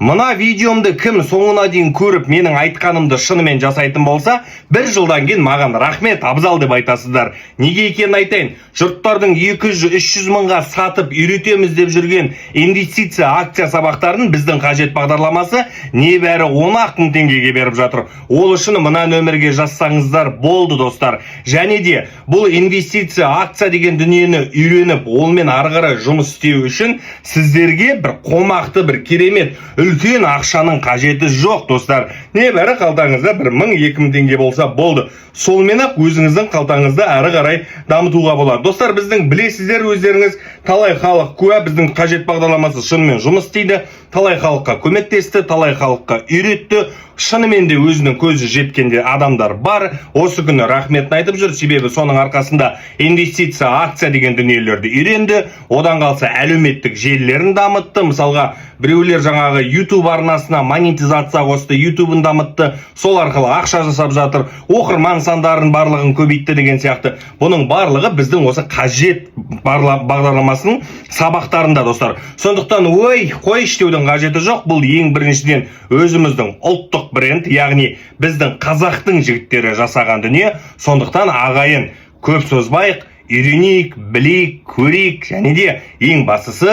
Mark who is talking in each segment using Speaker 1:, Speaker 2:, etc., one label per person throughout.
Speaker 1: Мына видеомды кім соңына дейін көріп менің айтқанымды шынымен жасайтын болса, бір жылдан кейін маған рахмет, абзал деп айтасыздар. Неге екенін айтайын. Жұрттардың 200-300 мыңға сатып үйретеміз деп жүрген инвестиция акция сабақтарын біздің қажет бағдарламасы небәрі 10 мың теңгеге беріп жатыр. Ол үшін мына нөмірге жазсаңыздар болды, достар. Және де бұл инвестиция акция деген дүниені үйреніп, олмен ары қарай жұмыс істеу үшін сіздерге бір қомақты, бір керемет үлкен ақшаның қажеті жоқ, достар. Небәрі қалтаңызда 1000-2000 теңге болса болды. Солмен ақ өзіңіздің қалтаңызды ары қарай дамытуға болады. Достар, біздің білесіздер өздеріңіз, талай халық куә, біздің қажет бағдарламасы шынымен жұмыс істейді. Талай халыққа көмектесті, талай халыққа үйретті. Шынымен де өзінің көзі жеткенде адамдар бар. Осы күні рахметін айтып жүр, себебі соның арқасында инвестиция акция деген дүниелерді үйренді. Одан қалса әлеуметтік желілерін дамытты. Мысалға, біреулер жаңағы YouTube арнасына монетизация қосты, YouTube'ын дамытты. Сол арқылы ақша жасап жатыр. Оқырман сандарын барлығын көбейтті деген сияқты. Бұның барлығы біздің осы қажет бағдарламасының сабақтарында, достар. Сондықтан қой іштеудің қажеті жоқ. Бұл ең біріншіден өзіміздің ұлттық бренд, яғни біздің қазақтың жігіттері жасаған дүние. Сондықтан ағайын, көп созбайық, үйренейік, білейік, көрейік, және де ең бастысы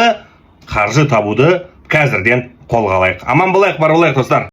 Speaker 1: қаржы табуды қазірден қолға алайық. Аман болайық, бар болайық, достар.